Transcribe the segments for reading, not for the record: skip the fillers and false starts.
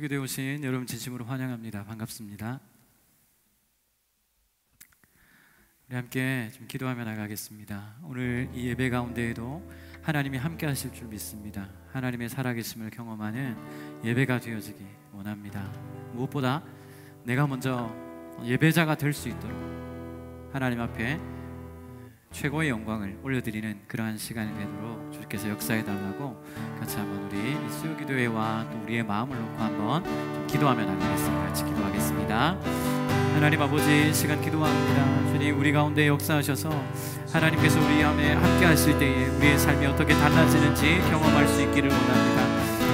수요기도에 오신 여러분 진심으로 환영합니다. 반갑습니다. 우리 함께 좀 기도하며 나가겠습니다. 오늘 이 예배 가운데에도 하나님이 함께 하실 줄 믿습니다. 하나님의 살아계심을 경험하는 예배가 되어지기 원합니다. 무엇보다 내가 먼저 예배자가 될 수 있도록 하나님 앞에 최고의 영광을 올려드리는 그러한 시간이 되도록 주께서 역사해달라고 같이 한번 우리 수요기도회와 또 우리의 마음을 놓고 한번 좀 기도하며 나가겠습니다. 같이 기도하겠습니다. 하나님 아버지, 시간 기도합니다. 주님, 우리 가운데 역사하셔서 하나님께서 우리 함께 하실 때에 우리의 삶이 어떻게 달라지는지 경험할 수 있기를 원합니다.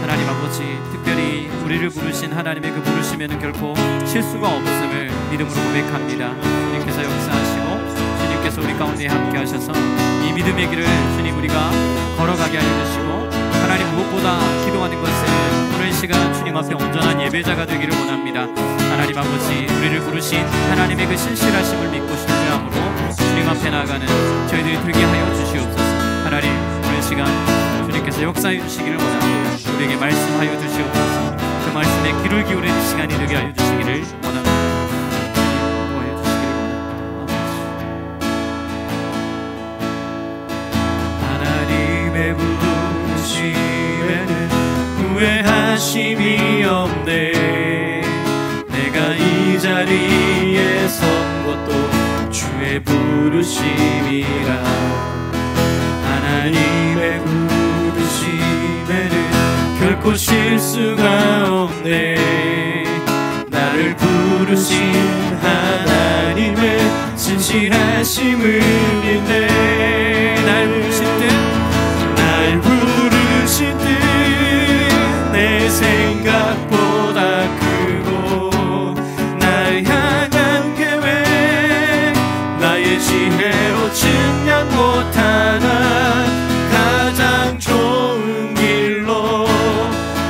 하나님 아버지, 특별히 우리를 부르신 하나님의 그 부르심에는 결코 실수가 없음을 믿음으로 고백합니다. 주님께서 역사하시고 주님께서 우리 가운데 함께 하셔서 이 믿음의 길을 주님 우리가 걸어가게 알려주시고, 하나님 무엇보다 기도하는 것은 오늘 시간 주님 앞에 온전한 예배자가 되기를 원합니다. 하나님 아버지, 우리를 부르신 하나님의 그 신실하심을 믿고 신뢰함으로 주님 앞에 나아가는 저희들이 되게 하여 주시옵소서. 하나님, 오늘 시간 주님께서 역사해 주시기를 원합니다. 우리에게 말씀하여 주시옵소서. 그 말씀에 귀를 기울이는 시간이 되게 하여 주시기를 원합니다. 부르심에는 후회하심이 없네. 내가 이 자리에 선 것도 주의 부르심이라. 하나님의 부르심에는 결코 실수가 없네. 나를 부르신 하나님의 진실하심을 믿네. 날 부르신 뜻 내 생각보다 크고, 날 향한 계획 나의 지혜로 측량 못하나. 가장 좋은 길로,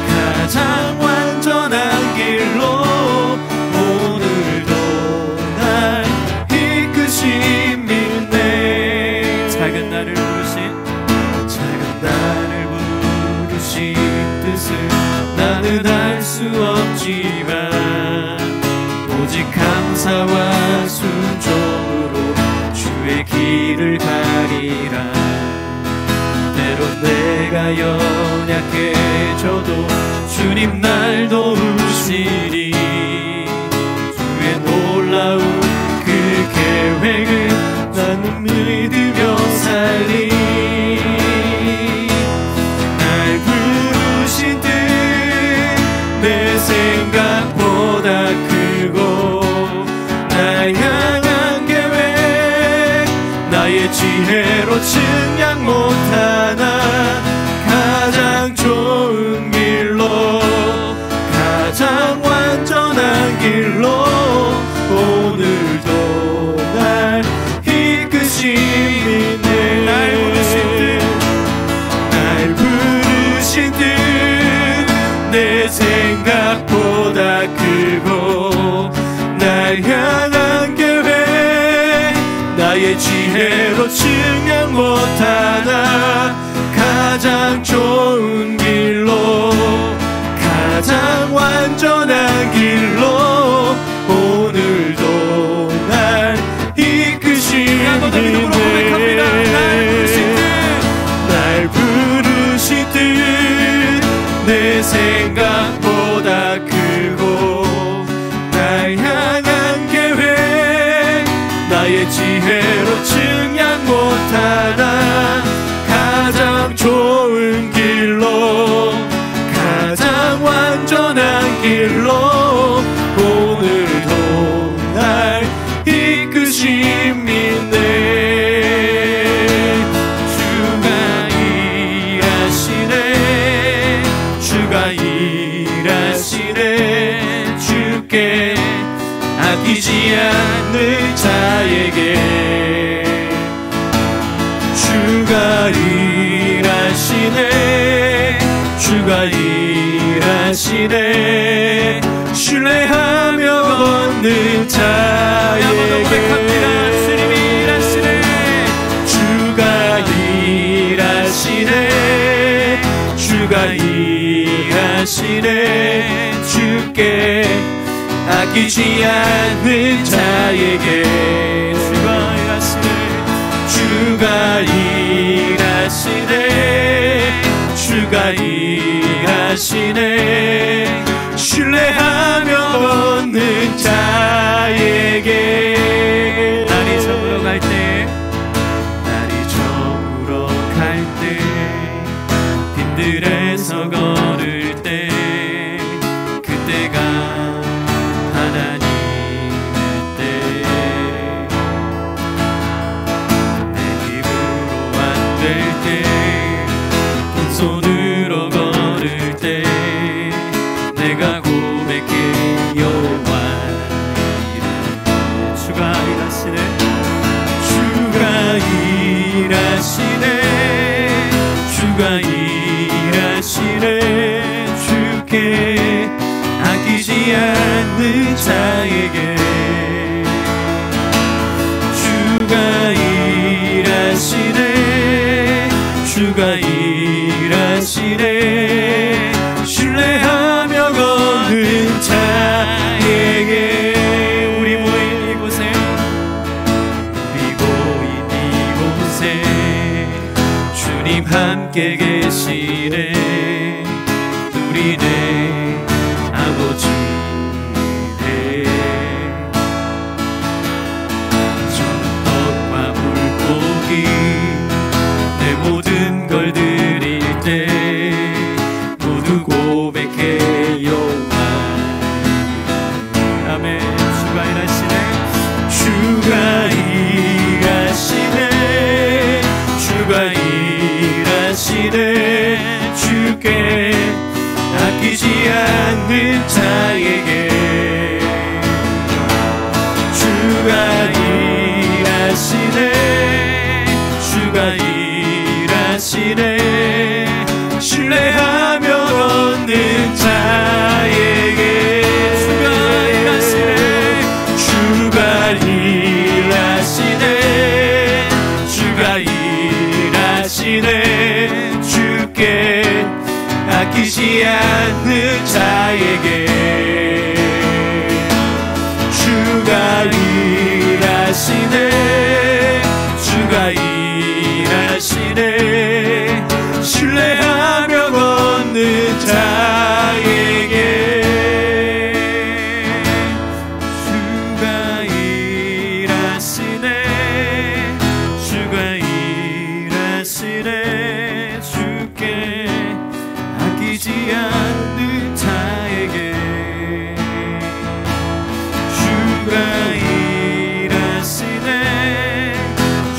가장 완전한 길로 오늘도 날 이끄신 믿네. 작은 나를 뜻을 나는 알 수 없지만 오직 감사와 순종으로 주의 길을 가리라. 때론 내가 연약해져도 주님 날 도우시니 주의 놀라운 그 계획을 나는 믿으며 살리. 내 생각보다 크고, 날 향한 계획 나의 지혜로 측량 못하나. 가장 좋은 길로, 가장 완전한 길로 오늘도 날 이끄신 믿네. 날 부르신 뜻 내 생각보다 크고, 날 향한 계획 나의 지혜로 측량 못하나. 가장 좋은 길로, 가장 완전한 길로 오늘도 날 이끄신 믿네. 날 부르신 뜻 내 생각보다 크고, 날 향한 계획 나의 지혜로 측량 못하나. 가장 좋은 길로, 가장 완전한 길로 오늘도 날 이끄신 믿네. 주가 일하시네. 주께 아끼지 않는 자에게 주가 일하시네. 주가 일하시네. 신뢰하며 걷는 자에게 고백합니다. 주님이 일하시네. 주가 일하시네. 주가 일하시네. 주 아끼지 않는 자에게 주가 일하시네 주가 일하시네 신뢰하며 걷는 자에게 날이 저물어 갈 때 빈들에서 걸을 때 그때가 하나님의 때 내 힘으로 안 될 때 손으로 걸을 때 내가 고백해 여호와 주가 일하시네 주가 일하시네 주가 일하시네 주께 아끼지 않는 자에게 주가 일하시네 주가 일하시네 신뢰하며 걷는 자에게 우리 모인 이곳에 주님 함께 계시네 누리네 아버지네 전떡과 물고기 내 모든 걸 드릴 때 모두 고백해 여호와 아멘 주가 일하시네 주가 일하시네 주가 일하시네 주께 아끼지 않는 자에게 주가 일하시네 주가 일하시네 신뢰하며 걷는 자에게 주가 일하시네 주가 일하시네 주가 일하시네 주께 아끼지 않는 자에게 주가 일하시네 주가 일하시네 신뢰하며 걷는 자에게 주가 일하시네 주가 일하시네 주께 아끼지 않는 자에게 주가 일하시네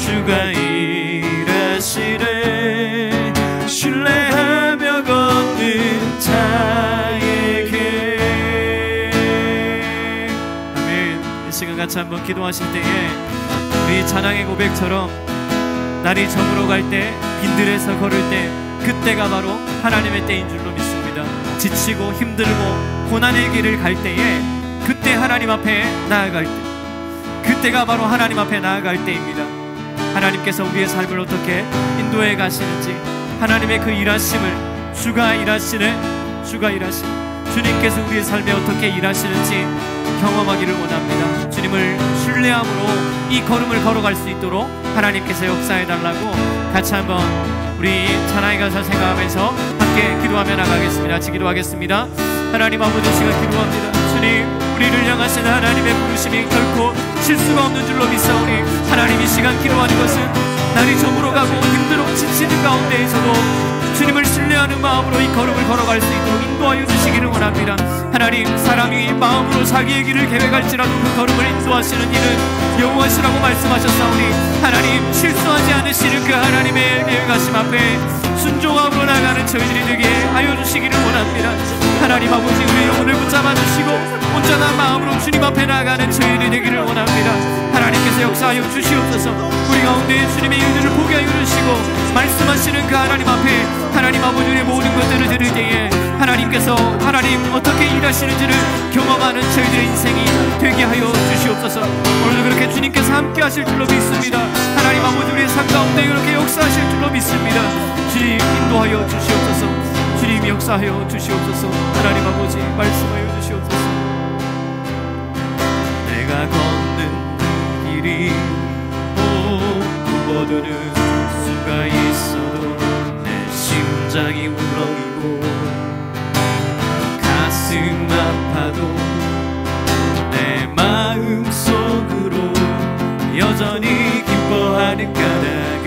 주가 일하시네 신뢰하며 걷는 자에게 아멘. 이 시간 같이 한번 기도하실 때에 우리 찬양의 고백처럼 날이 저물어 갈 때 빈들에서 걸을 때 그때가 바로 하나님의 때인 줄로 믿습니다. 지치고 힘들고 고난의 길을 갈 때에 그때 하나님 앞에 나아갈 때 그때가 바로 하나님 앞에 나아갈 때입니다. 하나님께서 우리의 삶을 어떻게 인도해 가시는지 하나님의 그 일하심을 주가 일하시네 주가 일하시네 주님께서 우리의 삶에 어떻게 일하시는지 경험하기를 원합니다. 주님을 신뢰함으로 이 걸음을 걸어갈 수 있도록 하나님께서 역사해달라고 같이 한번 우리 찬양의 가사 생각하면서 함께 기도하며 나가겠습니다. 같이 기도하겠습니다. 하나님 아버지 시간 기도합니다. 주님 우리를 향하신 하나님의 부르심이 결코 실수가 없는 줄로 믿사오니 하나님 이 시간 기도하는 것은 날이 저물어 가고 힘들어 지치는 가운데에서도 주님을 신뢰하는 마음으로 이 걸음을 걸어갈 수 있도록 인도하여 주시기를 원합니다. 하나님 사람이 마음으로 자기의 길을 계획할지라도 그 걸음을 인도하시는 이는 여호와시라고 말씀하셨사오니 하나님 실수하지 않으시는 그 하나님의 계획하심 앞에 순종함으로 나가는 저희들이 되게 하여 주시기를 원합니다. 하나님 아버지 우리의 영혼을 붙잡아 주시고 온전한 마음으로 주님 앞에 나가는 저희들이 되기를 원합니다. 하나님께서 역사하여 주시옵소서. 우리 가운데 주님의 일들을 보게 하여 주시고 말씀하시는 그 하나님 앞에 하나님 아버지의 모든 것들을 들을 때에 하나님께서 하나님 어떻게 일하시는지를 경험하는 저희들의 인생이 되게 하여 주시옵소서. 오늘도 그렇게 주님께서 함께 하실 줄로 믿습니다. 하나님 아버지 우리의 삶 가운데 그렇게 역사하실 줄로 믿습니다. 주님 인도하여 주시옵소서. 주님 역사하여 주시옵소서. 하나님 아버지 말씀하여 주시옵소서. 거두는 수가 있어도 내 심장이 울렁이고 가슴 아파도 내 마음속으로 여전히 기뻐하는 까닭은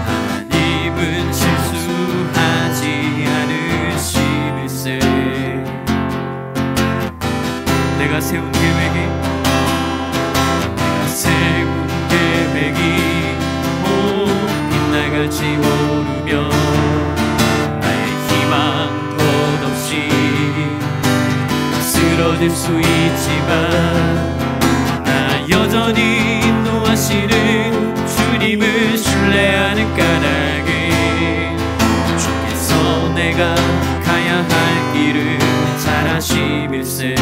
하나님은 실수하지 않으심일세. 내가 세운 계획이 빗나갈지 모르며 나의 희망 덧없이 쓰러질 수 있지만 나 여전히 인도하시는 주님을 신뢰하는 까닭은 주께서 내가 가야 할 길을 잘 아심일세.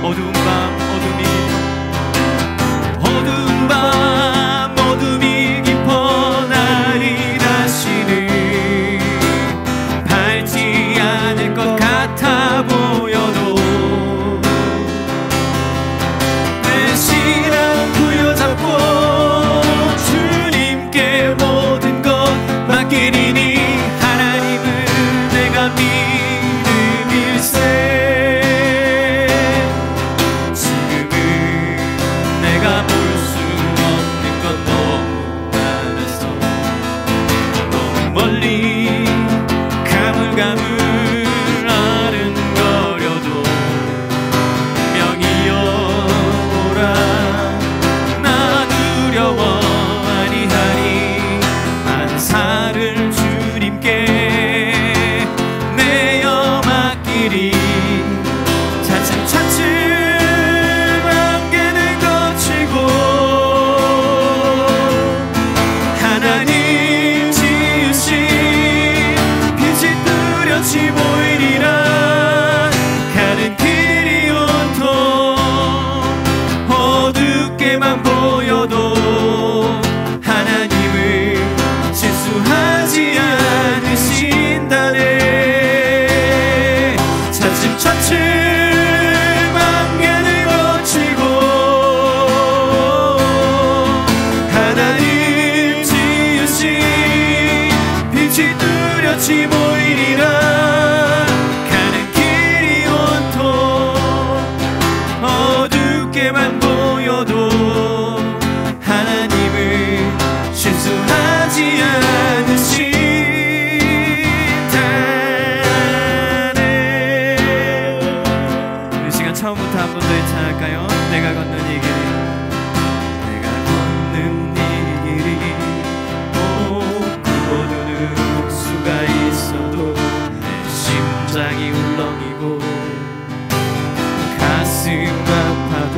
어두운 밤 어둠이 깊어 나를 다시는 밟지 않을 것 같아 보여도 내 신앙 부여잡고 주님께 모든 것 맡기리니 하나님은 내가 믿음일세. 지금은 내가 볼 수 없는 것 너무 많아서 너무 멀리 가물가물 아른거려도 분명히 여보라 나 두려워 아니하리. 만사를 주님께 내어 맡기리. 차츰차츰 안개는 거치고 하나님 지으신 빛이 뚜렷이 보이리라. 가는 길이 온통 어둡게만 보여도 하나님은 실수하지 않으신다네. 차츰차츰 안개는 거치고 하나님 지으신 빛이 뚜렷이 보이리라. 가는 길이 온통 어둡게만 보여도 하나님은 실수하지 않으신다네. 이 시간 처음부터 한 번 더 예찬할까요? 내가 걷는 이 길이 내가 걷는 이 길이 거두는 수가 있어도 내 심장이 울렁이고 가슴 아파도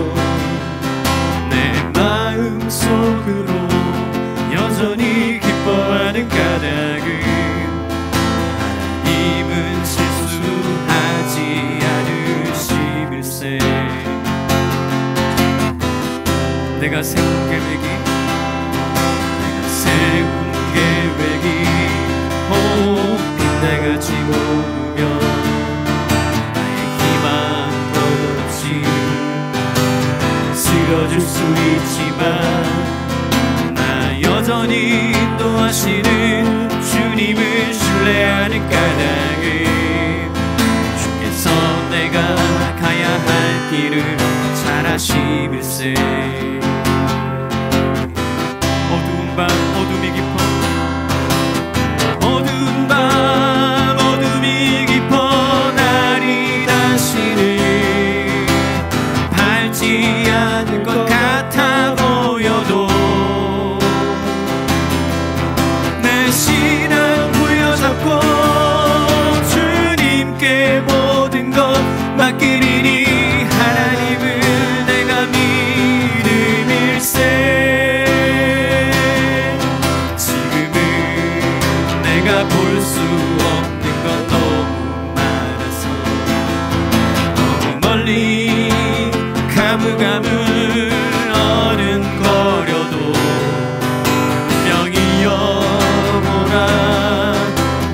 내 마음속으로 여전히 기뻐하는 까닭은 하나님은 실수하지 않으심일세. 내가 세운 계획이 빗나갈지 모르며 나의 희망 덧없이 쓰러질 수 있지만 나 여전히 인도하시는 주님을 신뢰하는 까닭은 주께서 내가 가야 할 길을 잘 아심일세. 어두운 밤 어둠이 깊어 어두운 밤 어둠이 깊어 날이 다시는 밝지 않을 것 같아 보여도 내 신앙 부여잡고 주님께 모든 것 맡기리니 하나님은 내가 믿음일세. 지금은 내가 볼 수 없는 것 너무 많아서 너무 멀리 가물가물 어른거려도 분명히 여보라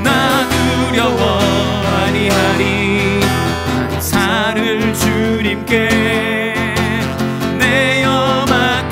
나 두려워 아니하리. 만사를 주님께 내어 맡기리.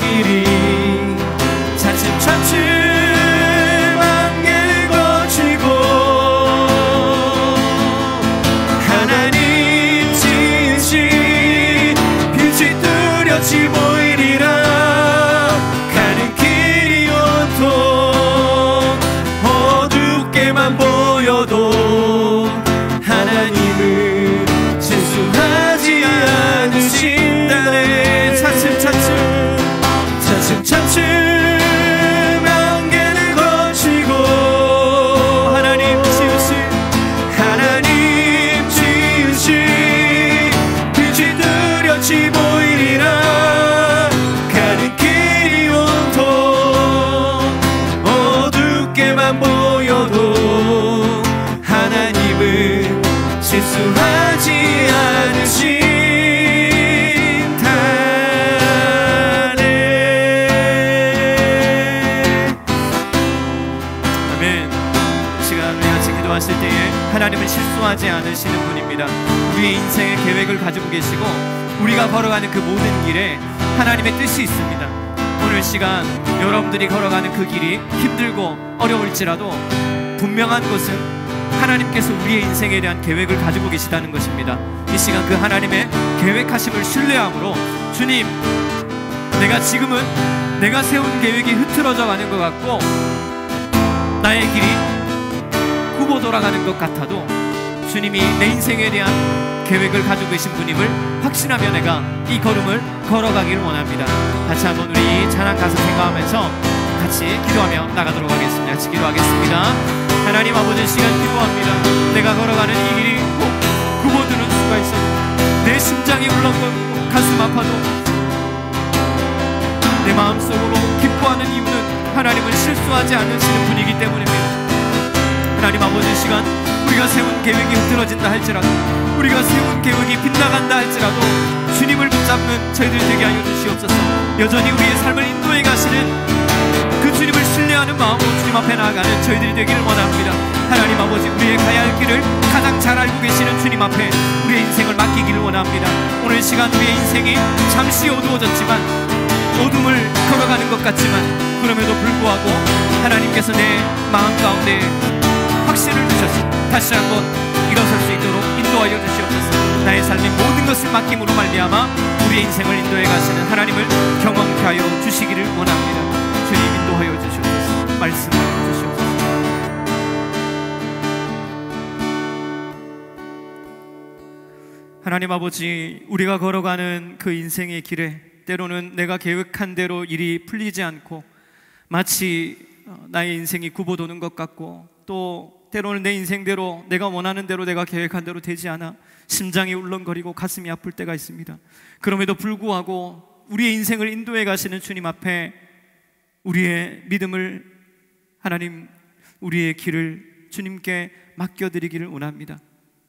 실수하지 않으신 탄에. 아멘. 이 시간 우리 같이 기도하실 때에 하나님은 실수하지 않으시는 분입니다. 우리의 인생의 계획을 가지고 계시고 우리가 걸어가는 그 모든 길에 하나님의 뜻이 있습니다. 오늘 시간 여러분들이 걸어가는 그 길이 힘들고 어려울지라도 분명한 것은 하나님께서 우리의 인생에 대한 계획을 가지고 계시다는 것입니다. 이 시간 그 하나님의 계획하심을 신뢰함으로 주님, 내가 지금은 내가 세운 계획이 흐트러져 가는 것 같고 나의 길이 굽어 돌아가는 것 같아도 주님이 내 인생에 대한 계획을 가지고 계신 분임을 확신하며 내가 이 걸음을 걸어가기를 원합니다. 다시 한번 우리 찬양 가사 생각하면서 같이 기도하며 나가도록 하겠습니다. 같이 기도하겠습니다. 하나님 아버지, 시간 기도합니다. 내가 걸어가는 이 길이 꼭 굽어드는 수가 있어도 내 심장이 울렁거리고 가슴 아파도 내 마음속으로 기뻐하는 이유는 하나님은 실수하지 않으시는 분이기 때문입니다. 하나님 아버지, 시간 우리가 세운 계획이 흐트러진다 할지라도 우리가 세운 계획이 빗나간다 할지라도 주님을 붙잡는 저희들 되게 하여 주시옵소서. 여전히 우리의 삶을 인도해 가시는 그 주님을 신뢰하는 마음으로 주님 앞에 나아가는 저희들이 되기를 원합니다. 하나님 아버지, 우리의 가야 할 길을 가장 잘 알고 계시는 주님 앞에 우리의 인생을 맡기기를 원합니다. 오늘 시간 우리의 인생이 잠시 어두워졌지만 어둠을 걸어가는 것 같지만 그럼에도 불구하고 하나님께서 내 마음 가운데 확신을 주셔서 다시 한번 일어설 수 있도록 인도하여 주시옵소서. 나의 삶의 모든 것을 맡김으로 말미암아 우리의 인생을 인도해 가시는 하나님을 경험케 하여 주시기를 원합니다. 주님 인도하여 주시옵소서. 말씀하여 주시옵소서. 하나님 아버지, 우리가 걸어가는 그 인생의 길에 때로는 내가 계획한 대로 일이 풀리지 않고 마치 나의 인생이 굽어도는 것 같고 또 때로는 내 인생대로 내가 원하는 대로 내가 계획한 대로 되지 않아 심장이 울렁거리고 가슴이 아플 때가 있습니다. 그럼에도 불구하고 우리의 인생을 인도해 가시는 주님 앞에 우리의 믿음을 하나님, 우리의 길을 주님께 맡겨드리기를 원합니다.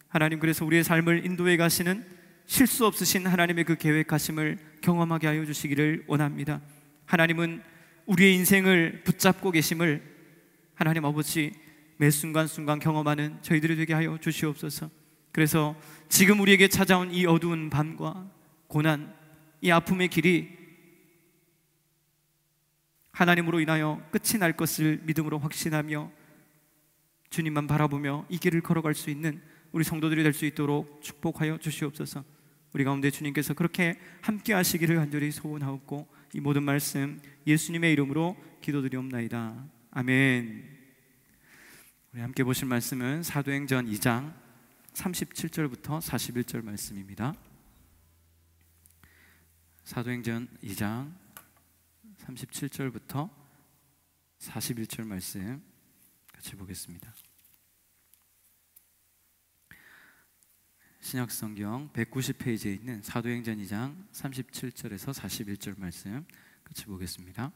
하나님, 그래서 우리의 삶을 인도해 가시는 실수 없으신 하나님의 그 계획하심을 경험하게 하여 주시기를 원합니다. 하나님은 우리의 인생을 붙잡고 계심을 하나님 아버지 매 순간순간 경험하는 저희들이 되게 하여 주시옵소서. 그래서 지금 우리에게 찾아온 이 어두운 밤과 고난, 이 아픔의 길이 하나님으로 인하여 끝이 날 것을 믿음으로 확신하며 주님만 바라보며 이 길을 걸어갈 수 있는 우리 성도들이 될 수 있도록 축복하여 주시옵소서. 우리 가운데 주님께서 그렇게 함께 하시기를 간절히 소원하옵고 이 모든 말씀 예수님의 이름으로 기도드리옵나이다. 아멘. 우리 함께 보실 말씀은 사도행전 2장 37절부터 41절 말씀입니다. 사도행전 2장 37절부터 41절 말씀 같이 보겠습니다. 신약성경 190페이지에 있는 사도행전 2장 37절에서 41절 말씀 같이 보겠습니다.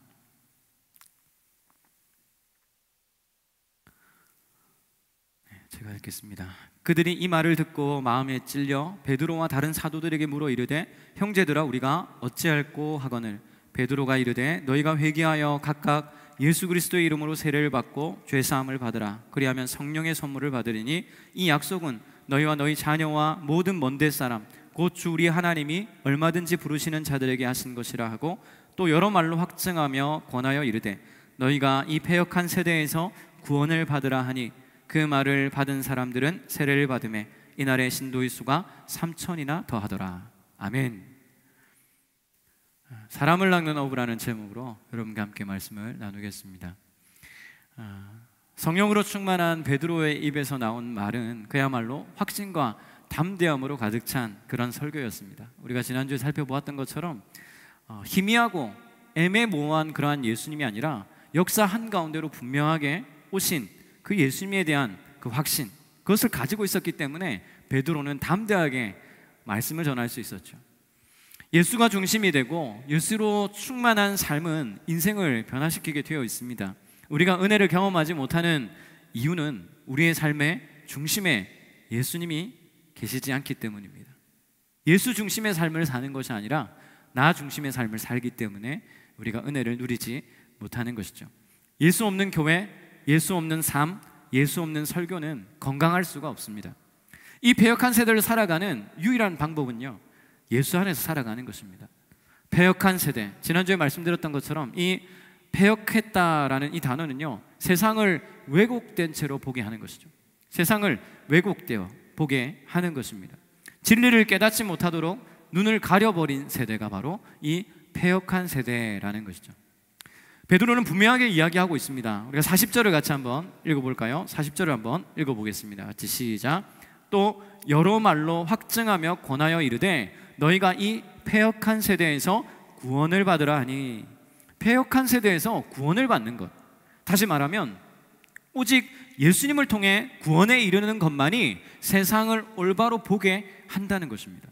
제가 읽겠습니다. 그들이 이 말을 듣고 마음에 찔려 베드로와 다른 사도들에게 물어 이르되 형제들아 우리가 어찌할꼬 하거늘 베드로가 이르되 너희가 회개하여 각각 예수 그리스도의 이름으로 세례를 받고 죄사함을 받으라. 그리하면 성령의 선물을 받으리니 이 약속은 너희와 너희 자녀와 모든 먼데 사람 곧 주 우리 하나님이 얼마든지 부르시는 자들에게 하신 것이라 하고 또 여러 말로 확증하며 권하여 이르되 너희가 이 패역한 세대에서 구원을 받으라 하니 그 말을 받은 사람들은 세례를 받음에 이날의 신도의 수가 3,000이나 더하더라. 아멘. 사람을 낚는 어부라는 제목으로 여러분과 함께 말씀을 나누겠습니다. 성령으로 충만한 베드로의 입에서 나온 말은 그야말로 확신과 담대함으로 가득 찬 그런 설교였습니다. 우리가 지난주에 살펴보았던 것처럼 희미하고 애매모호한 그러한 예수님이 아니라 역사 한가운데로 분명하게 오신 그 예수님에 대한 그 확신, 그것을 가지고 있었기 때문에 베드로는 담대하게 말씀을 전할 수 있었죠. 예수가 중심이 되고 예수로 충만한 삶은 인생을 변화시키게 되어 있습니다. 우리가 은혜를 경험하지 못하는 이유는 우리의 삶의 중심에 예수님이 계시지 않기 때문입니다. 예수 중심의 삶을 사는 것이 아니라 나 중심의 삶을 살기 때문에 우리가 은혜를 누리지 못하는 것이죠. 예수 없는 교회, 예수 없는 삶, 예수 없는 설교는 건강할 수가 없습니다. 이 패역한 세대를 살아가는 유일한 방법은요, 예수 안에서 살아가는 것입니다. 패역한 세대, 지난주에 말씀드렸던 것처럼 이 패역했다라는 이 단어는요, 세상을 왜곡된 채로 보게 하는 것이죠. 세상을 왜곡되어 보게 하는 것입니다. 진리를 깨닫지 못하도록 눈을 가려버린 세대가 바로 이 패역한 세대라는 것이죠. 베드로는 분명하게 이야기하고 있습니다. 우리가 40절을 같이 한번 읽어볼까요? 40절을 한번 읽어보겠습니다. 같이 시작. 또 여러 말로 확증하며 권하여 이르되 너희가 이 패역한 세대에서 구원을 받으라 하니, 패역한 세대에서 구원을 받는 것, 다시 말하면 오직 예수님을 통해 구원에 이르는 것만이 세상을 올바로 보게 한다는 것입니다.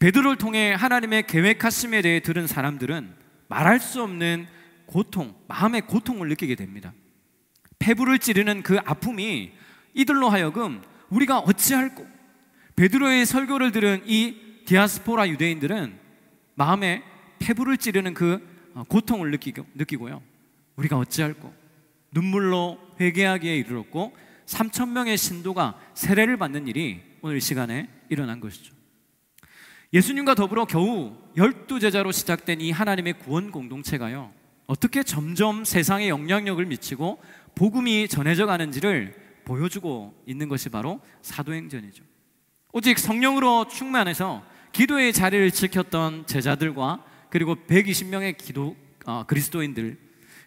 베드로를 통해 하나님의 계획하심에 대해 들은 사람들은 말할 수 없는 고통, 마음의 고통을 느끼게 됩니다. 폐부를 찌르는 그 아픔이 이들로 하여금 우리가 어찌할꼬, 베드로의 설교를 들은 이 디아스포라 유대인들은 마음에 폐부를 찌르는 그 고통을 느끼고요, 우리가 어찌할꼬, 눈물로 회개하기에 이르렀고 3,000명의 신도가 세례를 받는 일이 오늘 이 시간에 일어난 것이죠. 예수님과 더불어 겨우 12제자로 시작된 이 하나님의 구원 공동체가요, 어떻게 점점 세상에 영향력을 미치고 복음이 전해져 가는지를 보여주고 있는 것이 바로 사도행전이죠. 오직 성령으로 충만해서 기도의 자리를 지켰던 제자들과 그리고 120명의 그리스도인들,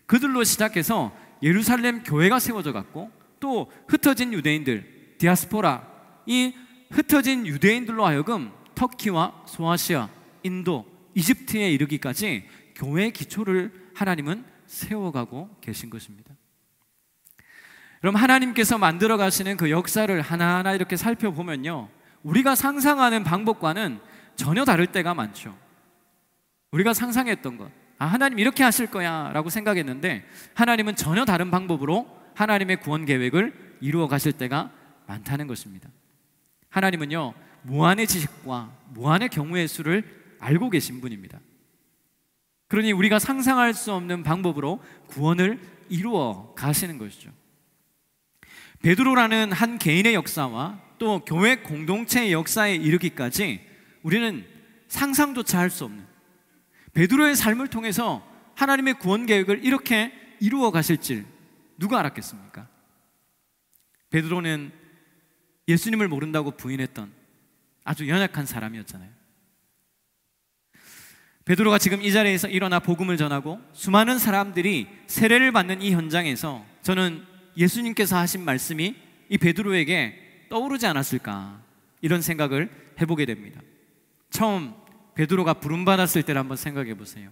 그들로 시작해서 예루살렘 교회가 세워져 갔고, 또 흩어진 유대인들, 디아스포라, 이 흩어진 유대인들로 하여금 터키와 소아시아, 인도, 이집트에 이르기까지 교회의 기초를 하나님은 세워가고 계신 것입니다. 그럼 하나님께서 만들어 가시는 그 역사를 하나하나 이렇게 살펴보면요, 우리가 상상하는 방법과는 전혀 다를 때가 많죠. 우리가 상상했던 것, 하나님 이렇게 하실 거야 라고 생각했는데 하나님은 전혀 다른 방법으로 하나님의 구원 계획을 이루어 가실 때가 많다는 것입니다. 하나님은요, 무한의 지식과 무한의 경우의 수를 알고 계신 분입니다. 그러니 우리가 상상할 수 없는 방법으로 구원을 이루어 가시는 것이죠. 베드로라는 한 개인의 역사와 또 교회 공동체의 역사에 이르기까지 우리는 상상조차 할 수 없는 베드로의 삶을 통해서 하나님의 구원 계획을 이렇게 이루어 가실 줄 누가 알았겠습니까? 베드로는 예수님을 모른다고 부인했던 아주 연약한 사람이었잖아요. 베드로가 지금 이 자리에서 일어나 복음을 전하고 수많은 사람들이 세례를 받는 이 현장에서 저는 예수님께서 하신 말씀이 이 베드로에게 떠오르지 않았을까, 이런 생각을 해보게 됩니다. 처음 베드로가 부름받았을 때를 한번 생각해 보세요.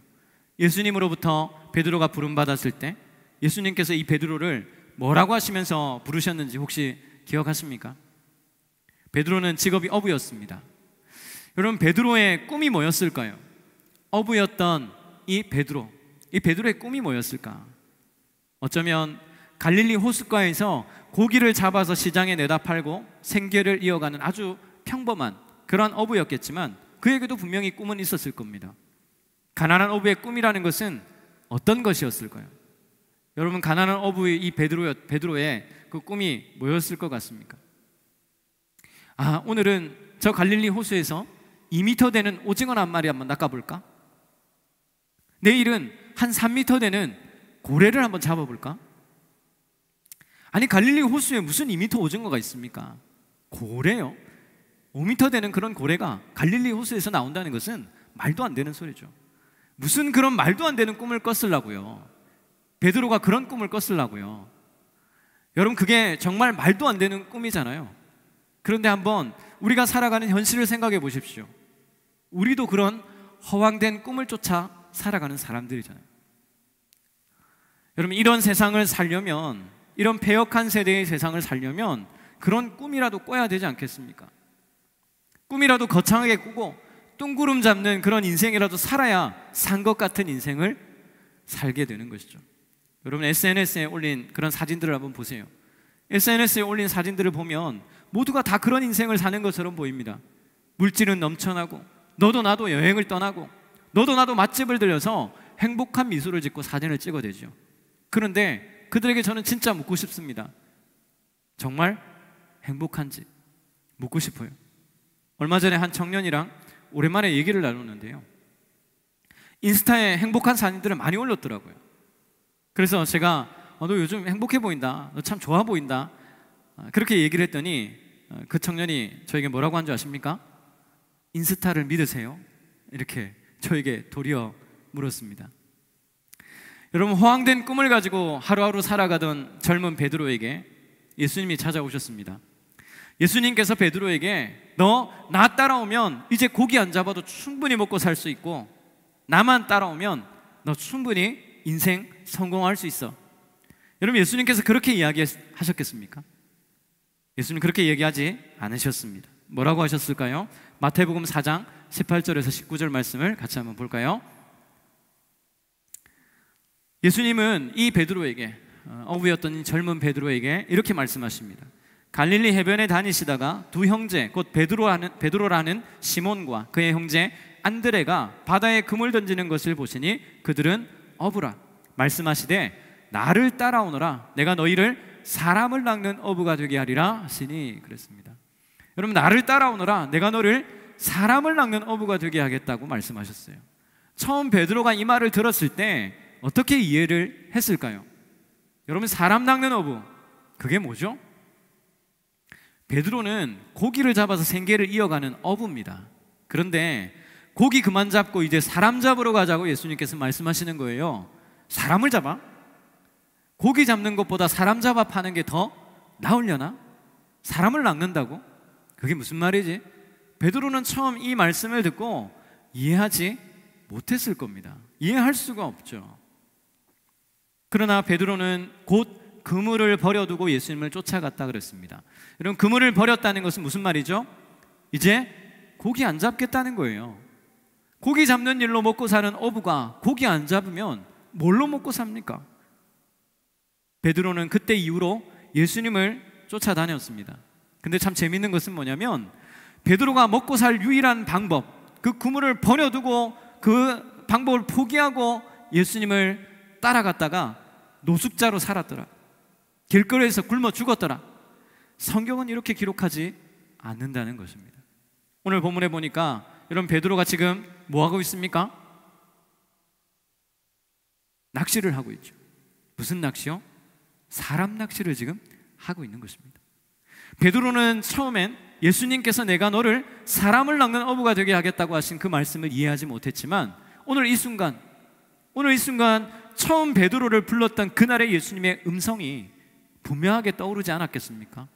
예수님으로부터 베드로가 부름받았을 때 예수님께서 이 베드로를 뭐라고 하시면서 부르셨는지 혹시 기억하십니까? 베드로는 직업이 어부였습니다. 여러분, 베드로의 꿈이 뭐였을까요? 어부였던 이 베드로의 꿈이 뭐였을까? 어쩌면 갈릴리 호숫가에서 고기를 잡아서 시장에 내다 팔고 생계를 이어가는 아주 평범한 그런 어부였겠지만 그에게도 분명히 꿈은 있었을 겁니다. 가난한 어부의 꿈이라는 것은 어떤 것이었을까요? 여러분, 가난한 어부의 이 베드로의 그 꿈이 뭐였을 것 같습니까? 오늘은 저 갈릴리 호수에서 2m 되는 오징어 한 마리 한번 낚아볼까? 내일은 한 3m 되는 고래를 한번 잡아볼까? 아니, 갈릴리 호수에 무슨 2m 오징어가 있습니까? 고래요? 5m 되는 그런 고래가 갈릴리 호수에서 나온다는 것은 말도 안 되는 소리죠. 무슨 그런 말도 안 되는 꿈을 꿨으려고요? 베드로가 그런 꿈을 꿨으려고요? 여러분, 그게 정말 말도 안 되는 꿈이잖아요. 그런데 한번 우리가 살아가는 현실을 생각해 보십시오. 우리도 그런 허황된 꿈을 쫓아 살아가는 사람들이잖아요. 여러분, 이런 세상을 살려면, 이런 패역한 세대의 세상을 살려면 그런 꿈이라도 꿔야 되지 않겠습니까? 꿈이라도 거창하게 꾸고 뚱구름 잡는 그런 인생이라도 살아야 산 것 같은 인생을 살게 되는 것이죠. 여러분, SNS에 올린 그런 사진들을 한번 보세요. SNS에 올린 사진들을 보면 모두가 다 그런 인생을 사는 것처럼 보입니다. 물질은 넘쳐나고 너도 나도 여행을 떠나고 너도 나도 맛집을 들려서 행복한 미소를 짓고 사진을 찍어대죠. 그런데 그들에게 저는 진짜 묻고 싶습니다. 정말 행복한지 묻고 싶어요. 얼마 전에 한 청년이랑 오랜만에 얘기를 나누는데요, 인스타에 행복한 사진들을 많이 올렸더라고요. 그래서 제가 너 요즘 행복해 보인다, 너 참 좋아 보인다, 그렇게 얘기를 했더니 그 청년이 저에게 뭐라고 한 줄 아십니까? 인스타를 믿으세요? 이렇게 저에게 도리어 물었습니다. 여러분, 허황된 꿈을 가지고 하루하루 살아가던 젊은 베드로에게 예수님이 찾아오셨습니다. 예수님께서 베드로에게 너 나 따라오면 이제 고기 안 잡아도 충분히 먹고 살 수 있고 나만 따라오면 너 충분히 인생 성공할 수 있어. 여러분, 예수님께서 그렇게 이야기하셨겠습니까? 예수님 그렇게 얘기하지 않으셨습니다. 뭐라고 하셨을까요? 마태복음 4장 18절에서 19절 말씀을 같이 한번 볼까요? 예수님은 이 베드로에게, 어부였던 젊은 베드로에게 이렇게 말씀하십니다. 갈릴리 해변에 다니시다가 두 형제, 곧 베드로라는 시몬과 그의 형제 안드레가 바다에 금을 던지는 것을 보시니 그들은 어부라. 말씀하시되 나를 따라오너라. 내가 너희를 사람을 낚는 어부가 되게 하리라 하시니 그랬습니다. 여러분, 나를 따라오너라. 내가 너를 사람을 낚는 어부가 되게 하겠다고 말씀하셨어요. 처음 베드로가 이 말을 들었을 때 어떻게 이해를 했을까요? 여러분, 사람 낚는 어부, 그게 뭐죠? 베드로는 고기를 잡아서 생계를 이어가는 어부입니다. 그런데 고기 그만 잡고 이제 사람 잡으러 가자고 예수님께서 말씀하시는 거예요. 사람을 잡아? 고기 잡는 것보다 사람 잡아 파는 게 더 나으려나? 사람을 낚는다고? 그게 무슨 말이지? 베드로는 처음 이 말씀을 듣고 이해하지 못했을 겁니다. 이해할 수가 없죠. 그러나 베드로는 곧 그물을 버려두고 예수님을 쫓아갔다 그랬습니다. 여러분, 그물을 버렸다는 것은 무슨 말이죠? 이제 고기 안 잡겠다는 거예요. 고기 잡는 일로 먹고 사는 어부가 고기 안 잡으면 뭘로 먹고 삽니까? 베드로는 그때 이후로 예수님을 쫓아다녔습니다. 근데 참 재밌는 것은 뭐냐면 베드로가 먹고 살 유일한 방법, 그 그물을 버려두고 그 방법을 포기하고 예수님을 따라갔다가 노숙자로 살았더라. 길거리에서 굶어 죽었더라. 성경은 이렇게 기록하지 않는다는 것입니다. 오늘 본문에 보니까 여러분, 베드로가 지금 뭐하고 있습니까? 낚시를 하고 있죠. 무슨 낚시요? 사람 낚시를 지금 하고 있는 것입니다. 베드로는 처음엔 예수님께서 내가 너를 사람을 낚는 어부가 되게 하겠다고 하신 그 말씀을 이해하지 못했지만 오늘 이 순간 처음 베드로를 불렀던 그날의 예수님의 음성이 분명하게 떠오르지 않았겠습니까?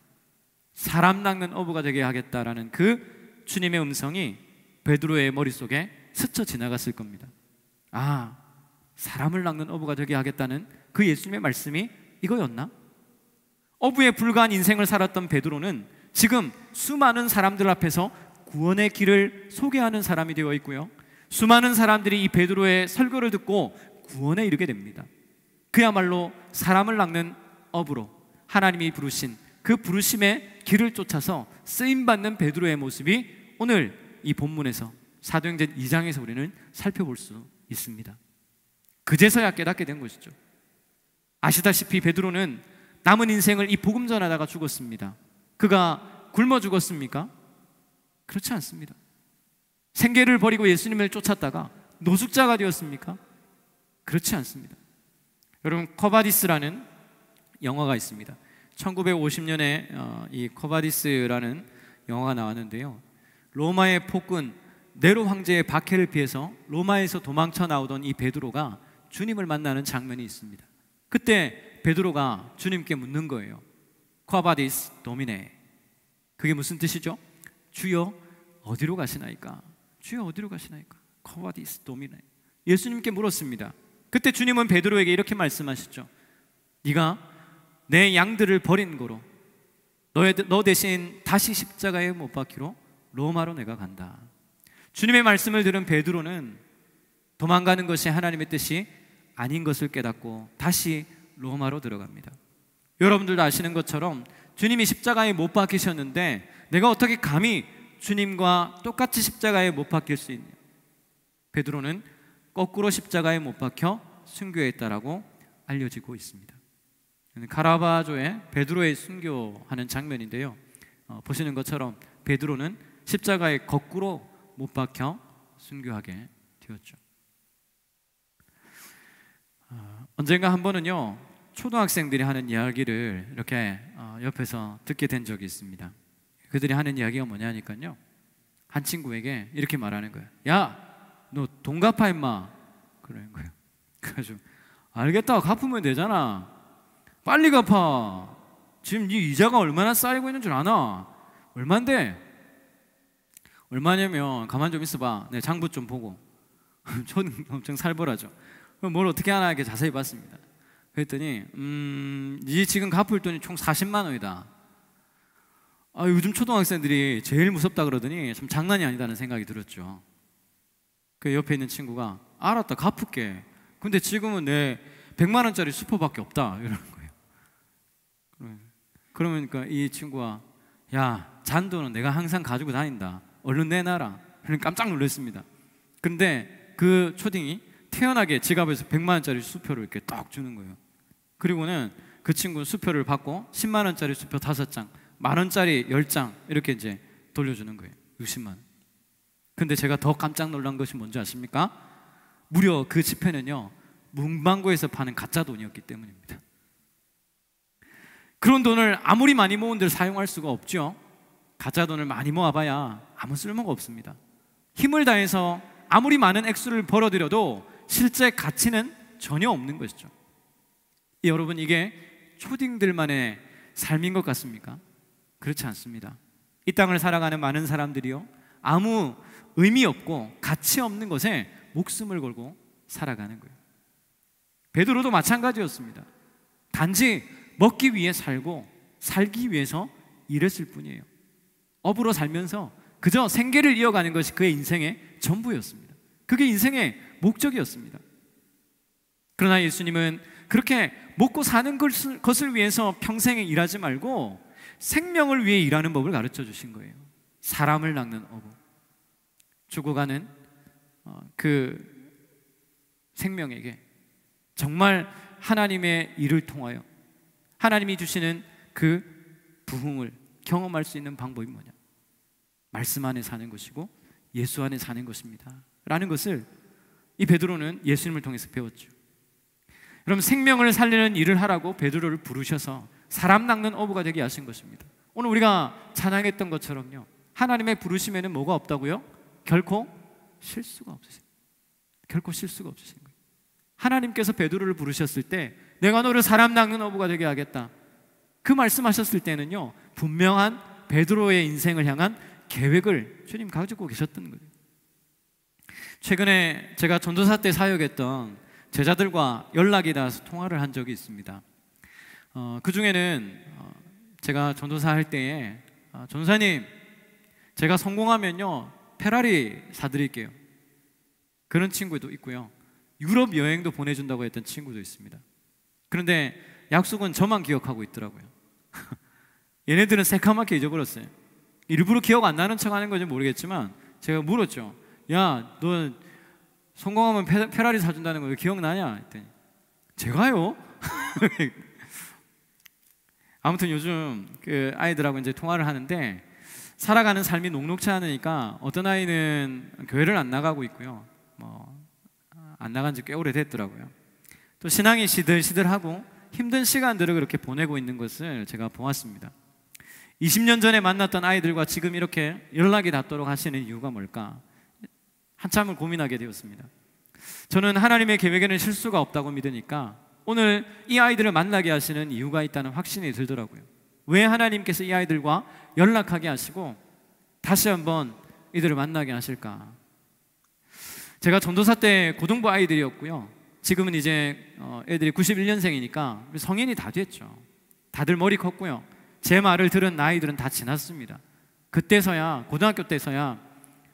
사람 낚는 어부가 되게 하겠다라는 그 주님의 음성이 베드로의 머릿속에 스쳐 지나갔을 겁니다. 아, 사람을 낚는 어부가 되게 하겠다는 그 예수님의 말씀이 이거였나? 어부에 불과한 인생을 살았던 베드로는 지금 수많은 사람들 앞에서 구원의 길을 소개하는 사람이 되어 있고요, 수많은 사람들이 이 베드로의 설교를 듣고 구원에 이르게 됩니다. 그야말로 사람을 낚는 어부로 하나님이 부르신 그 부르심의 길을 쫓아서 쓰임받는 베드로의 모습이 오늘 이 본문에서 사도행전 2장에서 우리는 살펴볼 수 있습니다. 그제서야 깨닫게 된 것이죠. 아시다시피 베드로는 남은 인생을 이 복음 전하다가 죽었습니다. 그가 굶어 죽었습니까? 그렇지 않습니다. 생계를 버리고 예수님을 쫓았다가 노숙자가 되었습니까? 그렇지 않습니다. 여러분, 커바디스라는 영화가 있습니다. 1950년에 이 커바디스라는 영화가 나왔는데요, 로마의 폭군 네로 황제의 박해를 피해서 로마에서 도망쳐 나오던 이 베드로가 주님을 만나는 장면이 있습니다. 그때 베드로가 주님께 묻는 거예요. 쿼바디스 도미네. 그게 무슨 뜻이죠? 주여 어디로 가시나이까? 주여 어디로 가시나이까? 쿼바디스 도미네. 예수님께 물었습니다. 그때 주님은 베드로에게 이렇게 말씀하셨죠. 네가 내 양들을 버린 거로 너 대신 다시 십자가에 못 박히러 로마로 내가 간다. 주님의 말씀을 들은 베드로는 도망가는 것이 하나님의 뜻이 아닌 것을 깨닫고 다시 로마로 들어갑니다. 여러분들도 아시는 것처럼 주님이 십자가에 못 박히셨는데 내가 어떻게 감히 주님과 똑같이 십자가에 못 박힐 수 있냐? 베드로는 거꾸로 십자가에 못 박혀 순교했다라고 알려지고 있습니다. 카라바조의 베드로의 순교하는 장면인데요, 보시는 것처럼 베드로는 십자가에 거꾸로 못 박혀 순교하게 되었죠. 언젠가 한 번은요, 초등학생들이 하는 이야기를 이렇게 옆에서 듣게 된 적이 있습니다. 그들이 하는 이야기가 뭐냐니까요, 한 친구에게 이렇게 말하는 거예요. 야, 너 돈 갚아 임마. 그러는 거예요. 그래가지고 알겠다, 갚으면 되잖아. 빨리 갚아. 지금 네 이자가 얼마나 쌓이고 있는 줄 아나? 얼만데? 얼마냐면 가만 좀 있어봐. 내 장부 좀 보고. 저는 엄청 살벌하죠. 그럼 뭘 어떻게 하나 이렇게 자세히 봤습니다. 그랬더니 네 지금 갚을 돈이 총 40만 원이다. 요즘 초등학생들이 제일 무섭다 그러더니 참 장난이 아니다는 생각이 들었죠. 그 옆에 있는 친구가 알았다, 갚을게. 근데 지금은 내 100만 원짜리 수표밖에 없다 이러는 거예요. 그러니까 이 친구가 야, 잔돈은 내가 항상 가지고 다닌다. 얼른 내놔라. 깜짝 놀랐습니다. 근데 그 초딩이 태연하게 지갑에서 100만 원짜리 수표를 이렇게 딱 주는 거예요. 그리고는 그 친구는 수표를 받고 10만 원짜리 수표 5장, 만 원짜리 10장 이렇게 이제 돌려주는 거예요. 60만 원. 근데 제가 더 깜짝 놀란 것이 뭔지 아십니까? 무려 그 지폐는요, 문방구에서 파는 가짜 돈이었기 때문입니다. 그런 돈을 아무리 많이 모은들 사용할 수가 없죠. 가짜 돈을 많이 모아봐야 아무 쓸모가 없습니다. 힘을 다해서 아무리 많은 액수를 벌어들여도 실제 가치는 전혀 없는 것이죠. 여러분, 이게 초딩들만의 삶인 것 같습니까? 그렇지 않습니다. 이 땅을 살아가는 많은 사람들이요, 아무 의미 없고 가치 없는 것에 목숨을 걸고 살아가는 거예요. 베드로도 마찬가지였습니다. 단지 먹기 위해 살고 살기 위해서 일했을 뿐이에요. 업으로 살면서 그저 생계를 이어가는 것이 그의 인생의 전부였습니다. 그게 인생의 목적이었습니다. 그러나 예수님은 그렇게 먹고 사는 것을 위해서 평생에 일하지 말고 생명을 위해 일하는 법을 가르쳐 주신 거예요. 사람을 낚는 어부. 죽어가는 그 생명에게 정말 하나님의 일을 통하여 하나님이 주시는 그 부흥을 경험할 수 있는 방법이 뭐냐? 말씀 안에 사는 것이고 예수 안에 사는 것입니다 라는 것을 이 베드로는 예수님을 통해서 배웠죠. 여러분, 생명을 살리는 일을 하라고 베드로를 부르셔서 사람 낚는 어부가 되게 하신 것입니다. 오늘 우리가 찬양했던 것처럼요, 하나님의 부르심에는 뭐가 없다고요? 결코 실수가 없으신, 결코 실수가 없으신 거예요. 하나님께서 베드로를 부르셨을 때 내가 너를 사람 낚는 어부가 되게 하겠다, 그 말씀하셨을 때는요, 분명한 베드로의 인생을 향한 계획을 주님 가지고 계셨던 거예요. 최근에 제가 전도사 때 사역했던 제자들과 연락이 닿아서 통화를 한 적이 있습니다. 그 중에는 제가 전도사 할 때에 전도사님, 제가 성공하면요 페라리 사드릴게요, 그런 친구도 있고요, 유럽 여행도 보내준다고 했던 친구도 있습니다. 그런데 약속은 저만 기억하고 있더라고요. 얘네들은 새카맣게 잊어버렸어요. 일부러 기억 안 나는 척 하는 건지 모르겠지만 제가 물었죠. 야, 너 성공하면 페라리 사준다는 거 왜 기억나냐 했더니 제가요? 아무튼 요즘 그 아이들하고 이제 통화를 하는데 살아가는 삶이 녹록치 않으니까 어떤 아이는 교회를 안 나가고 있고요, 안 나간 지 꽤 오래됐더라고요. 또 신앙이 시들시들하고 힘든 시간들을 그렇게 보내고 있는 것을 제가 보았습니다. 20년 전에 만났던 아이들과 지금 이렇게 연락이 닿도록 하시는 이유가 뭘까? 한참을 고민하게 되었습니다. 저는 하나님의 계획에는 실수가 없다고 믿으니까 오늘 이 아이들을 만나게 하시는 이유가 있다는 확신이 들더라고요. 왜 하나님께서 이 아이들과 연락하게 하시고 다시 한번 이들을 만나게 하실까? 제가 전도사 때 고등부 아이들이었고요, 지금은 이제 애들이 91년생이니까 성인이 다 됐죠. 다들 머리 컸고요, 제 말을 들은 나이들은 다 지났습니다. 그때서야, 고등학교 때서야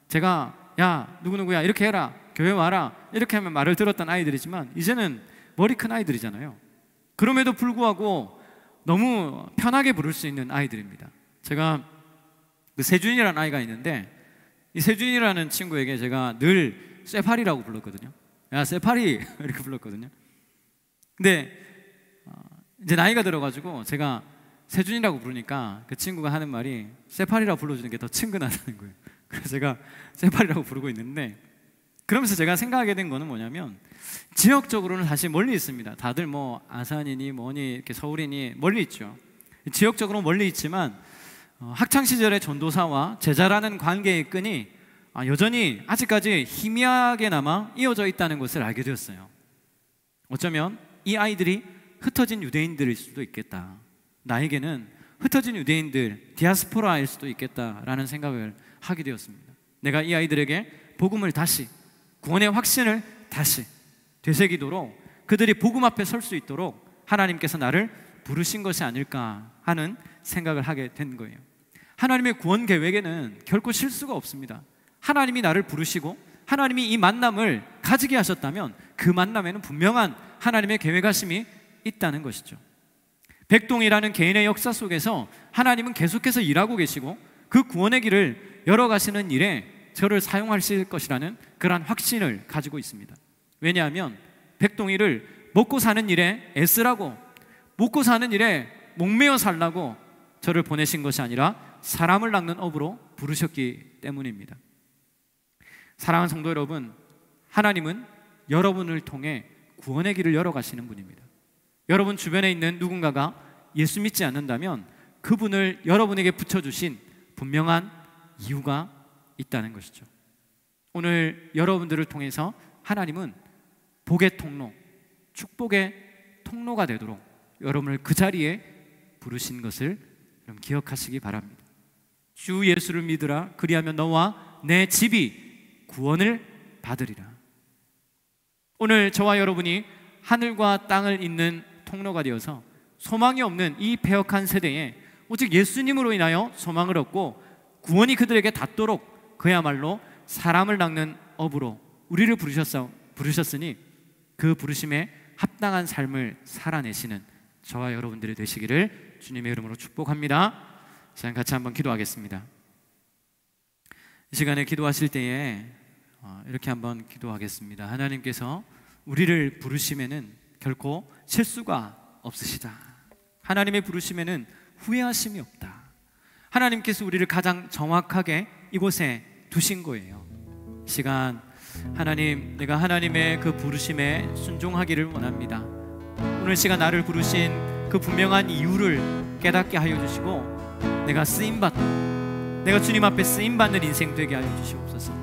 제가 야, 누구누구야 이렇게 해라, 교회 와라 이렇게 하면 말을 들었던 아이들이지만 이제는 머리 큰 아이들이잖아요. 그럼에도 불구하고 너무 편하게 부를 수 있는 아이들입니다. 제가 그 세준이라는 아이가 있는데, 이 세준이라는 친구에게 제가 늘 쇠파리라고 불렀거든요. 야, 쇠파리 이렇게 불렀거든요. 근데 이제 나이가 들어가지고 제가 세준이라고 부르니까 그 친구가 하는 말이 쇠파리라고 불러주는 게 더 친근하다는 거예요. 그래서 제가 쇠파리라고 부르고 있는데, 그러면서 제가 생각하게 된 거는 뭐냐면, 지역적으로는 사실 멀리 있습니다. 다들 뭐 아산이니 뭐니 이렇게 서울이니 멀리 있죠. 지역적으로 멀리 있지만 학창시절의 전도사와 제자라는 관계의 끈이 여전히 아직까지 희미하게나마 이어져 있다는 것을 알게 되었어요. 어쩌면 이 아이들이 흩어진 유대인들일 수도 있겠다, 나에게는 흩어진 유대인들, 디아스포라일 수도 있겠다라는 생각을 하게 되었습니다. 내가 이 아이들에게 복음을 다시, 구원의 확신을 다시 되새기도록, 그들이 복음 앞에 설 수 있도록 하나님께서 나를 부르신 것이 아닐까 하는 생각을 하게 된 거예요. 하나님의 구원 계획에는 결코 실수가 없습니다. 하나님이 나를 부르시고 하나님이 이 만남을 가지게 하셨다면 그 만남에는 분명한 하나님의 계획하심이 있다는 것이죠. 백동이라는 개인의 역사 속에서 하나님은 계속해서 일하고 계시고 그 구원의 길을 열어가시는 일에 저를 사용하실 것이라는 그러한 확신을 가지고 있습니다. 왜냐하면 백동이를 먹고 사는 일에 애쓰라고, 먹고 사는 일에 목매어 살라고 저를 보내신 것이 아니라 사람을 낚는 업으로 부르셨기 때문입니다. 사랑하는 성도 여러분, 하나님은 여러분을 통해 구원의 길을 열어가시는 분입니다. 여러분 주변에 있는 누군가가 예수 믿지 않는다면 그분을 여러분에게 붙여주신 분명한 이유가 있다는 것이죠. 오늘 여러분들을 통해서 하나님은 복의 통로, 축복의 통로가 되도록 여러분을 그 자리에 부르신 것을 여러분 기억하시기 바랍니다. 주 예수를 믿으라, 그리하면 너와 내 집이 구원을 받으리라. 오늘 저와 여러분이 하늘과 땅을 잇는 통로가 되어서 소망이 없는 이 패역한 세대에 오직 예수님으로 인하여 소망을 얻고 구원이 그들에게 닿도록 그야말로 사람을 낚는 업으로 우리를 부르셨으니 그 부르심에 합당한 삶을 살아내시는 저와 여러분들이 되시기를 주님의 이름으로 축복합니다. 자, 같이 한번 기도하겠습니다. 이 시간에 기도하실 때에 이렇게 한번 기도하겠습니다. 하나님께서 우리를 부르심에는 결코 실수가 없으시다. 하나님의 부르심에는 후회하심이 없다. 하나님께서 우리를 가장 정확하게 이곳에 두신 거예요. 이 시간 하나님, 내가 하나님의 그 부르심에 순종하기를 원합니다. 오늘 시간 나를 부르신 그 분명한 이유를 깨닫게 하여 주시고 내가 쓰임받고 내가 주님 앞에 쓰임받는 인생 되게 하여 주시옵소서.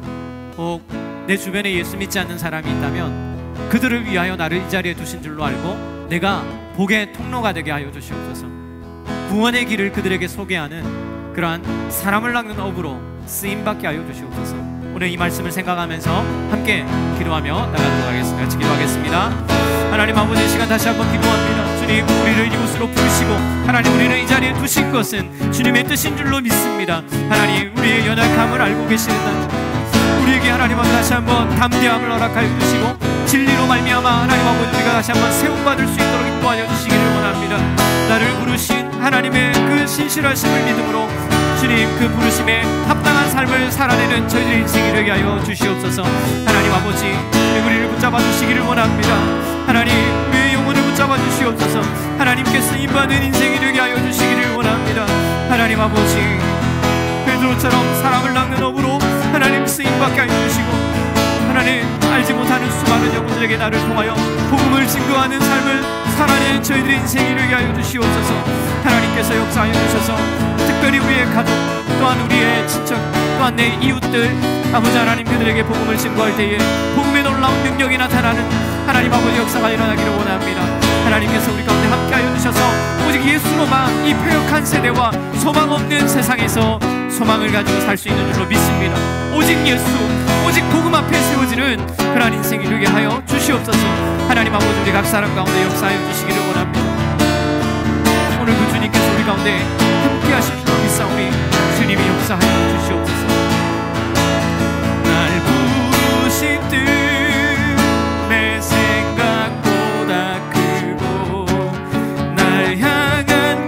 혹 내 주변에 예수 믿지 않는 사람이 있다면 그들을 위하여 나를 이 자리에 두신 줄로 알고 내가 복의 통로가 되게 하여 주시옵소서. 구원의 길을 그들에게 소개하는 그러한 사람을 낚는 업으로 쓰임받게 하여 주시옵소서. 오늘 이 말씀을 생각하면서 함께 기도하며 나가도록 하겠습니다. 같이 기도하겠습니다. 하나님 아버지, 이 시간 다시 한번 기도합니다. 주님, 우리를 이곳으로 부르시고 하나님 우리를 이 자리에 두신 것은 주님의 뜻인 줄로 믿습니다. 하나님, 우리의 연약함을 알고 계시는 우리에게 하나님 아버지 다시 한번 담대함을 허락하여 주시고 진리로 말미암아 하나님 아버지 우리가 다시 한번 세움받을 수 있도록 인도하여 주시기를 원합니다. 나를 부르신 하나님의 그 신실하심을 믿음으로 주님 그 부르심에 합당한 삶을 살아내는 저희들의 인생이 되게 하여 주시옵소서. 하나님 아버지, 우리를 붙잡아 주시기를 원합니다. 하나님, 우리의 영혼을 붙잡아 주시옵소서. 하나님께 쓰임받는 인생이 되게 하여 주시기를 원합니다. 하나님 아버지, 베드로처럼 사람을 낚는 업으로 하나님 쓰임받게 하여 주시고 하나님 알지 못하는 수많은 영혼들에게 나를 통하여 복음을 증거하는 삶을 살아내는 저희들의 인생이 되게 하여 주시옵소서. 하나님께서 역사하여 주셔서 특별히 우리의 가족 또한 우리의 친척 또한 내 이웃들 아버지 하나님 그들에게 복음을 증거할 때에 복음의 놀라운 능력이 나타나는 하나님 아버지 역사가 일어나기를 원합니다. 하나님께서 우리 가운데 함께하여 주셔서 오직 예수로만 이 패역한 세대와 소망 없는 세상에서 소망을 가지고 살 수 있는 줄로 믿습니다. 오직 예수, 오직 복음 앞에 세워지는 그러한 인생이 되게 하여 주시옵소서. 하나님 아버지, 우리 각 사람 가운데 역사하여 주시기를 원합니다. 오늘 그 주님께서 우리 가운데 함께 하실 줄로 믿사오니 주님이 역사하여 주시옵소서. 날 부르신 뜻 내 생각보다 크고 날 향한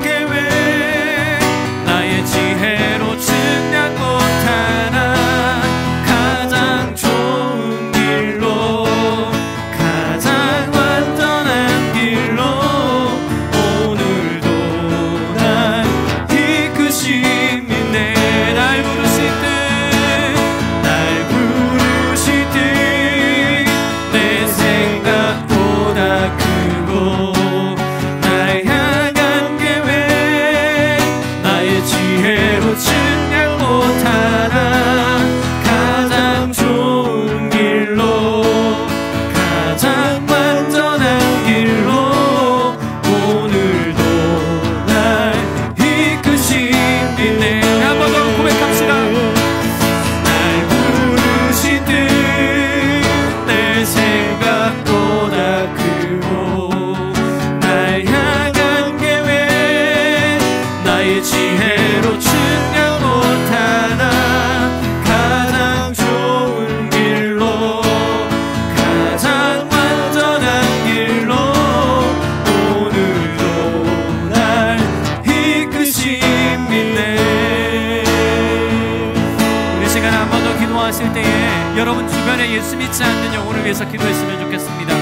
시간 한 번 더 기도하실 때에 여러분 주변에 예수 믿지 않는 영혼을 위해서 기도했으면 좋겠습니다.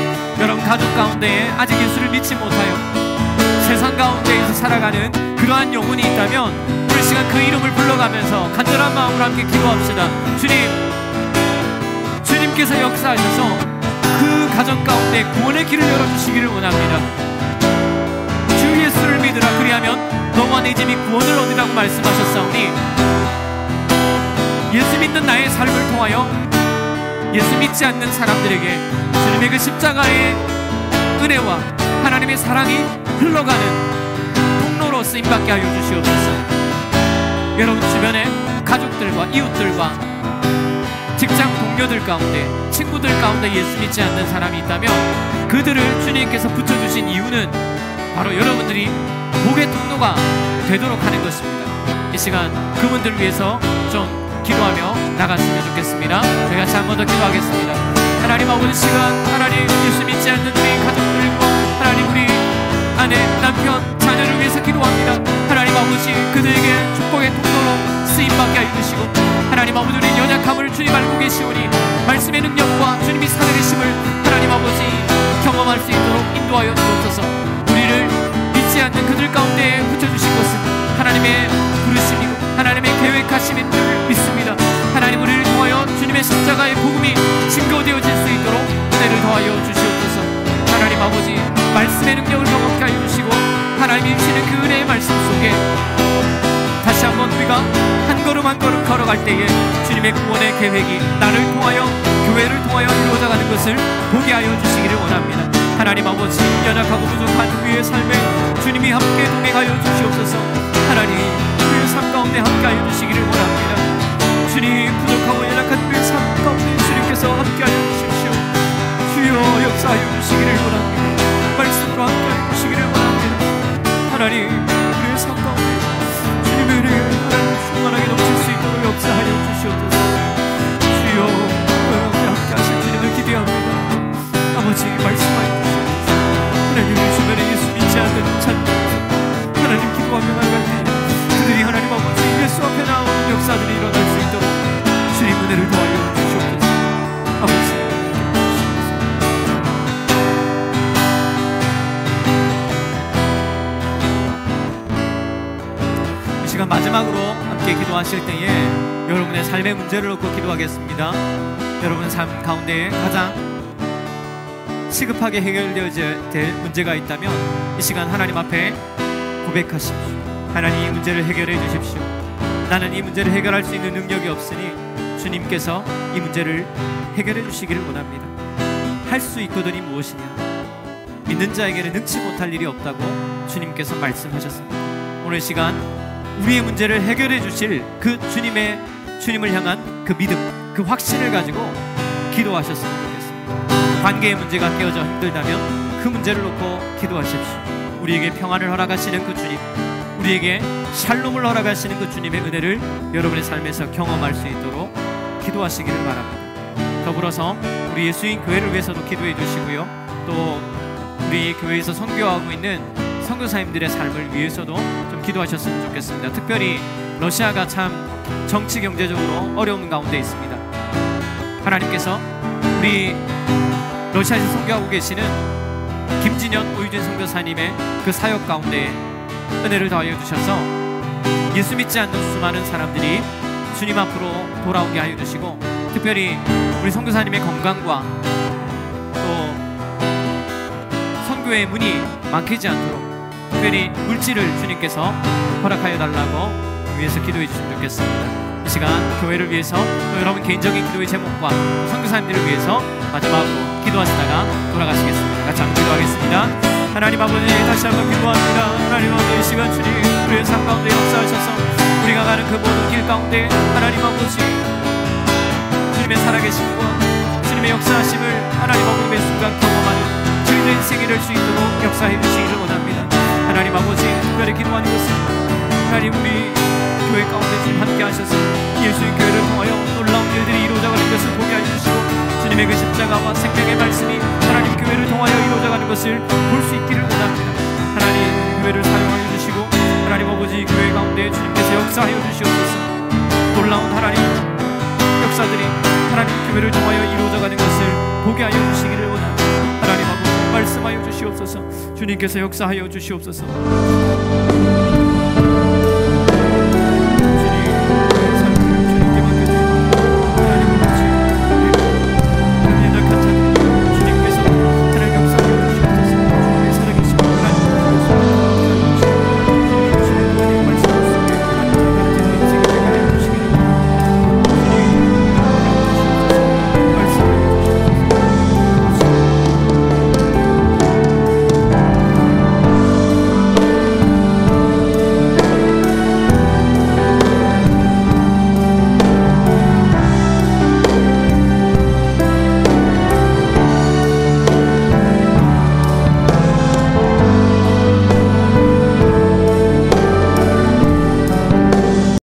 여러분 가족 가운데에 아직 예수를 믿지 못하여 세상 가운데에서 살아가는 그러한 영혼이 있다면 오늘 시간 그 이름을 불러가면서 간절한 마음으로 함께 기도합시다. 주님께서 역사하셔서 그 가정 가운데 구원의 길을 열어주시기를 원합니다. 주 예수를 믿으라 그리하면 너와 내 집이 구원을 얻으라고 말씀하셨사오니 예수 믿는 나의 삶을 통하여 예수 믿지 않는 사람들에게 주님의 그 십자가의 은혜와 하나님의 사랑이 흘러가는 통로로 쓰임받게 하여 주시옵소서. 여러분 주변에 가족들과 이웃들과 직장 동료들 가운데 친구들 가운데 예수 믿지 않는 사람이 있다면 그들을 주님께서 붙여주신 이유는 바로 여러분들이 복의 통로가 되도록 하는 것입니다. 이 시간 그분들을 위해서 좀 기도하며 나갔으면 좋겠습니다. 저희 같이 한 번 더 기도하겠습니다. 하나님 아버지 시간 하나님 예수 믿지 않는 우리 가족들과 하나님 우리 아내 남편 자녀를 위해서 기도합니다. 하나님 아버지 그들에게 축복의 통로로 쓰임받게 하여 주시고 하나님 아버지 우리 연약함을 주님 알고 계시오니 말씀의 능력과 주님이 살아계심을 하나님 아버지 경험할 수 있도록 인도하여 주옵소서. 우리를 믿지 않는 그들 가운데 붙여주신 것은 하나님의 부르심이고 하나님의 계획하심인 줄 믿습니다. 하나님 우리를 통하여 주님의 십자가의 복음이 증거되어질 수 있도록 은혜를 더하여 주시옵소서. 하나님 아버지 말씀의 능력을 경험케 하여 주시고 하나님이 주시는 그 은혜의 말씀 속에 다시 한번 우리가 한 걸음 한 걸음 걸어갈 때에 주님의 구원의 계획이 나를 통하여 교회를 통하여 이루어져가는 것을 보게 하여 주시기를 원합니다. 하나님 아버지 연약하고 부족한 우리의 삶에 주님이 함께 동행하여 주시옵소서. 하나님 우리의 삶 가운데 함께 하여 주시기를 원합니다. 주님 부족하고 연약한 우리의 삶 가운데 주님께서 함께 하여 주십시오. 주여 역사하여 주시기를 원합니다. 말씀으로 함께 하여 주시기를 원합니다. 하나님 우리의 삶 가운데 주님의 은혜가 하나님 충만하게 넘칠 수 있도록 역사하여 주시옵소서. 주여 우리 함께 하실 주님을 기대합니다. 아버지 말씀하여 주시옵소서. 하나님 우리 주변에 예수 믿지 않는 자녀 하나님 기도하며 나갈 때 그들이 하나님 아버지 예수 앞에 나오는 역사들이 일어날 수 있도록 주님 은혜를 도와여 주시옵소서. 아버지 이 시간 마지막으로 함께 기도하실 때에 여러분의 삶의 문제를 놓고 기도하겠습니다. 여러분 삶 가운데 가장 시급하게 해결되어야 될 문제가 있다면 이 시간 하나님 앞에 고백하십시오. 하나님 이 문제를 해결해 주십시오. 나는 이 문제를 해결할 수 있는 능력이 없으니 주님께서 이 문제를 해결해 주시기를 원합니다. 할 수 있거든이 무엇이냐? 믿는 자에게는 능치 못할 일이 없다고 주님께서 말씀하셨습니다. 오늘 시간 우리의 문제를 해결해 주실 그 주님을 향한 그 믿음, 그 확신을 가지고 기도하셨으면 좋겠습니다. 관계의 문제가 깨어져 힘들다면 그 문제를 놓고 기도하십시오. 우리에게 평안을 허락하시는 그 주님, 우리에게 샬롬을 허락하시는 그 주님의 은혜를 여러분의 삶에서 경험할 수 있도록 기도하시기를 바랍니다. 더불어서 우리 예수인 교회를 위해서도 기도해 주시고요. 또 우리 교회에서 선교하고 있는 선교사님들의 삶을 위해서도 좀 기도하셨으면 좋겠습니다. 특별히 러시아가 참 정치 경제적으로 어려운 가운데 있습니다. 하나님께서 우리 러시아에서 선교하고 계시는 김진현 오유진 선교사님의 그 사역 가운데 은혜를 더하여 주셔서 예수 믿지 않는 수많은 사람들이 주님 앞으로 돌아오게 하여 주시고 특별히 우리 선교사님의 건강과 또 선교의 문이 막히지 않도록 특별히 물질을 주님께서 허락하여 달라고 위해서 기도해 주시면 좋겠습니다. 이 시간 교회를 위해서 또 여러분 개인적인 기도의 제목과 선교사님들을 위해서 마지막으로 기도하시다가 돌아가시겠습니다. 같이 한번 기도하겠습니다. 하나님 아버지 다시 한번 기도합니다. 하나님 아버지 이 시간 주님 우리의 삶 가운데 역사하셔서 우리가 가는 그 모든 길 가운데 하나님 아버지 주님의 살아계심과 주님의 역사하심을 하나님 아버지 매 순간 경험하는 주님의 인생이 될 수 있도록 역사해 주시기를 원합니다. 하나님 아버지 특별히 기도하는 것은 하나님 우리 교회 가운데 주님 함께 하셔서 예수의 교회를 통하여 놀라운 일들이 이루어져가는 것을 보게 해주시고 주님의 그 십자가와 생명의 말씀이 하나님 교회를 통하여 이루어져가는 것을 볼 수 있기를 원합니다. 하나님 교회를 사용하여 주시고 하나님 아버지 교회 가운데 주님께서 역사하여 주시옵소서. 놀라운 하나님 교회를 통하여 이루어져가는 것을 보게 하여 주시기를 원합니다. 하나님 아버지 말씀하여 주시옵소서. 주님께서 역사하여 주시옵소서.